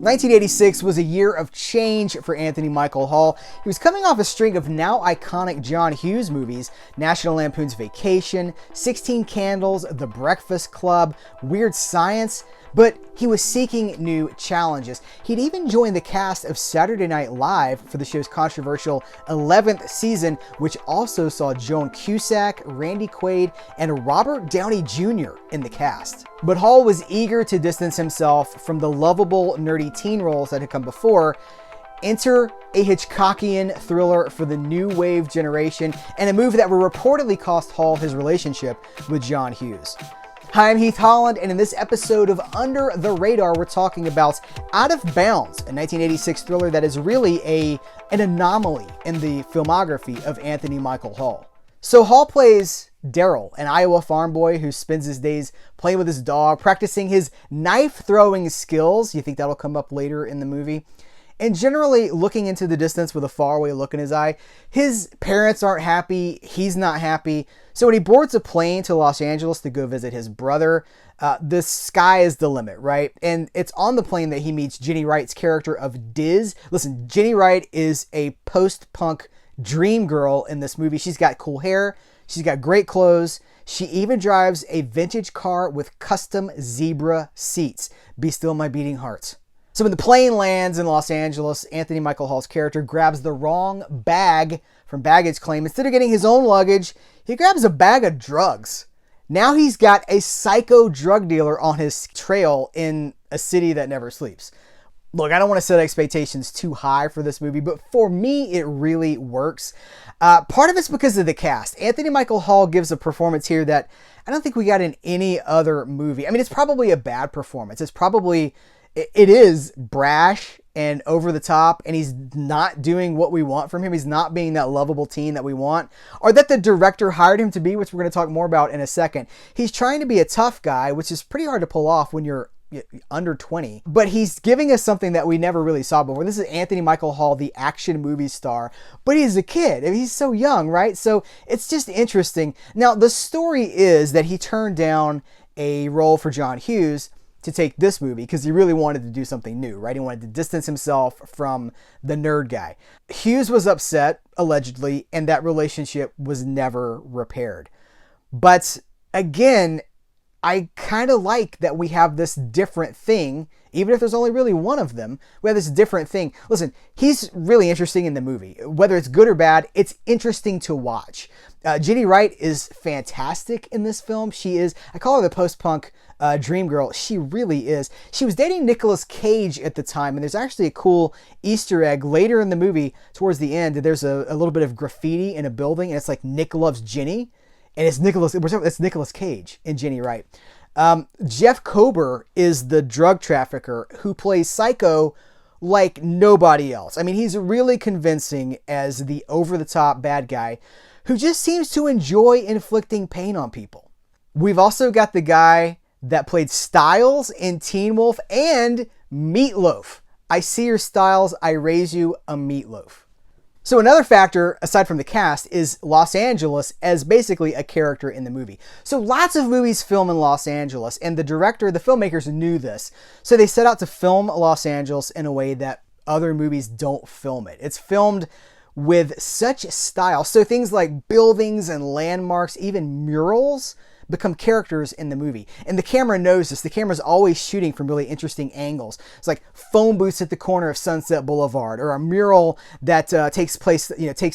1986 was a year of change for Anthony Michael Hall. He was coming off a string of now iconic John Hughes movies, National Lampoon's Vacation, 16 Candles, The Breakfast Club, Weird Science, but he was seeking new challenges. He'd even joined the cast of Saturday Night Live for the show's controversial 11th season, which also saw Joan Cusack, Randy Quaid, and Robert Downey Jr. in the cast. But Hall was eager to distance himself from the lovable, nerdy teen roles that had come before. Enter a Hitchcockian thriller for the new wave generation, and a move that would reportedly cost Hall his relationship with John Hughes. Hi, I'm Heath Holland, and in this episode of Under the Radar, we're talking about Out of Bounds, a 1986 thriller that is really an anomaly in the filmography of Anthony Michael Hall. So Hall plays Daryl, an Iowa farm boy who spends his days playing with his dog, practicing his knife-throwing skills. You think that'll come up later in the movie? And generally looking into the distance with a faraway look in his eye. His parents aren't happy, he's not happy. So when he boards a plane to Los Angeles to go visit his brother, the sky is the limit, right? And it's on the plane that he meets Jenny Wright's character of Diz. Listen, Jenny Wright is a post-punk dream girl in this movie. She's got cool hair, she's got great clothes, she even drives a vintage car with custom zebra seats. Be still my beating heart. So when the plane lands in Los Angeles, Anthony Michael Hall's character grabs the wrong bag from baggage claim. Instead of getting his own luggage, he grabs a bag of drugs. Now he's got a psycho drug dealer on his trail in a city that never sleeps. Look, I don't want to set expectations too high for this movie, but for me, it really works. Part of it's because of the cast. Anthony Michael Hall gives a performance here that I don't think we got in any other movie. I mean, it's probably a bad performance. It is brash and over the top, and he's not doing what we want from him. He's not being that lovable teen that we want, or that the director hired him to be, which we're going to talk more about in a second. He's trying to be a tough guy, which is pretty hard to pull off when you're under 20, but he's giving us something that we never really saw before. This is Anthony Michael Hall, the action movie star, but he's a kid. I mean, he's so young, right? So it's just interesting. Now, the story is that he turned down a role for John Hughes to take this movie because he really wanted to do something new, right? He wanted to distance himself from the nerd guy. Hughes was upset, allegedly, and that relationship was never repaired. But again, I kind of like that we have this different thing, even if there's only really one of them. We have this different thing. Listen, he's really interesting in the movie. Whether it's good or bad, it's interesting to watch. Jenny Wright is fantastic in this film. She is, I call her the post-punk dream girl. She really is. She was dating Nicolas Cage at the time, and there's actually a cool Easter egg later in the movie. Towards the end, there's a little bit of graffiti in a building, and it's like Nick loves Jenny, and it's Nicolas Cage and Jenny Wright. Jeff Kober is the drug trafficker who plays Psycho like nobody else. I mean, he's really convincing as the over-the-top bad guy who just seems to enjoy inflicting pain on people. We've also got the guy that played Styles in Teen Wolf and Meatloaf. I see your Styles, I raise you a meatloaf. So another factor, aside from the cast, is Los Angeles as basically a character in the movie. So lots of movies film in Los Angeles, and the filmmakers knew this. So they set out to film Los Angeles in a way that other movies don't film it. It's filmed with such style. So things like buildings and landmarks, even murals, become characters in the movie. And the camera knows this. The camera's always shooting from really interesting angles. It's like phone booths at the corner of Sunset Boulevard, or a mural that takes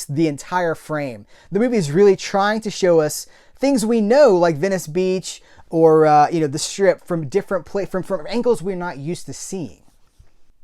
the entire frame. The movie is really trying to show us things we know, like Venice Beach or the Strip, from different from angles we're not used to seeing.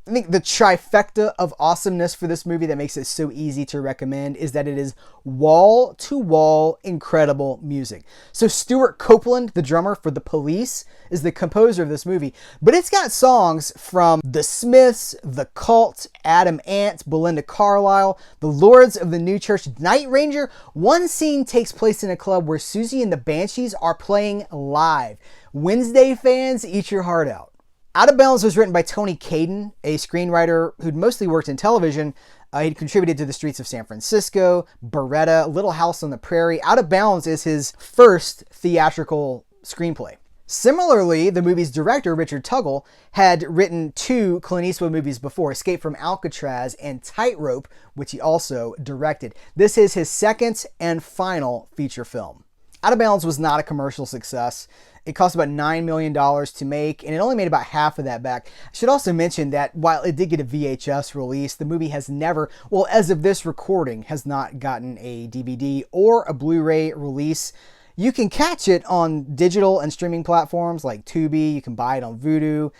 I think the trifecta of awesomeness for this movie that makes it so easy to recommend is that it is wall-to-wall incredible music. So Stuart Copeland, the drummer for The Police, is the composer of this movie, but it's got songs from The Smiths, The Cult, Adam Ant, Belinda Carlisle, The Lords of the New Church, Night Ranger. One scene takes place in a club where Susie and the Banshees are playing live. Wednesday fans, eat your heart out. Out of Bounds was written by Tony Caden, a screenwriter who'd mostly worked in television. He'd contributed to The Streets of San Francisco, Beretta, Little House on the Prairie. Out of Bounds is his first theatrical screenplay. Similarly, the movie's director, Richard Tuggle, had written 2 Clint Eastwood movies before, Escape from Alcatraz and Tightrope, which he also directed. This is his second and final feature film. Out of Bounds was not a commercial success. It cost about $9 million to make, and it only made about half of that back. I should also mention that while it did get a VHS release, the movie has never, well, as of this recording, has not gotten a DVD or a Blu-ray release. You can catch it on digital and streaming platforms like Tubi. You can buy it on Vudu,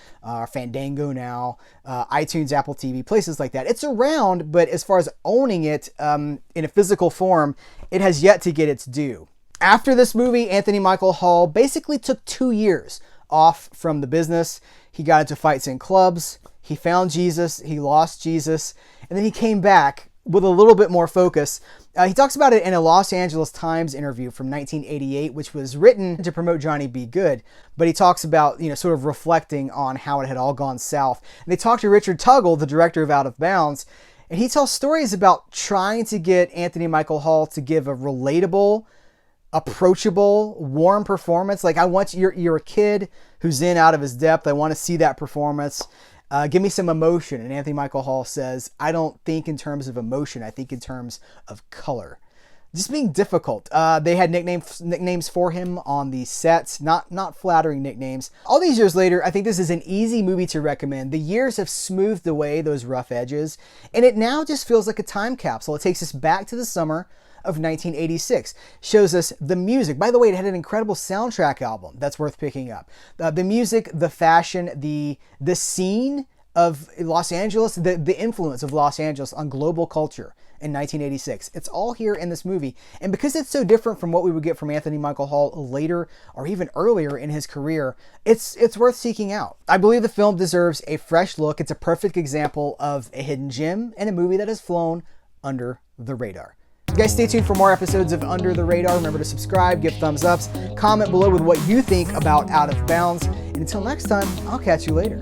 Fandango now, iTunes, Apple TV, places like that. It's around, but as far as owning it in a physical form, it has yet to get its due. After this movie, Anthony Michael Hall basically took 2 years off from the business. He got into fights in clubs. He found Jesus. He lost Jesus. And then he came back with a little bit more focus. He talks about it in a Los Angeles Times interview from 1988, which was written to promote Johnny B. Goode. But he talks about, sort of reflecting on how it had all gone south. And they talked to Richard Tuggle, the director of Out of Bounds, and he tells stories about trying to get Anthony Michael Hall to give a relatable, approachable, warm performance. Like, you're a kid who's in out of his depth. I want to see that performance. Give me some emotion. And Anthony Michael Hall says, I don't think in terms of emotion. I think in terms of color. Just being difficult. They had nicknames for him on the sets, not flattering nicknames. All these years later, I think this is an easy movie to recommend. The years have smoothed away those rough edges, and it now just feels like a time capsule. It takes us back to the summer of 1986. Shows us the music. By the way, it had an incredible soundtrack album that's worth picking up. The music, the fashion, the scene of Los Angeles, the influence of Los Angeles on global culture in 1986. It's all here in this movie. And because it's so different from what we would get from Anthony Michael Hall later or even earlier in his career, it's worth seeking out. I believe the film deserves a fresh look. It's a perfect example of a hidden gem and a movie that has flown under the radar. Guys, stay tuned for more episodes of Under the Radar. Remember to subscribe, give thumbs ups, comment below with what you think about Out of Bounds. And until next time, I'll catch you later.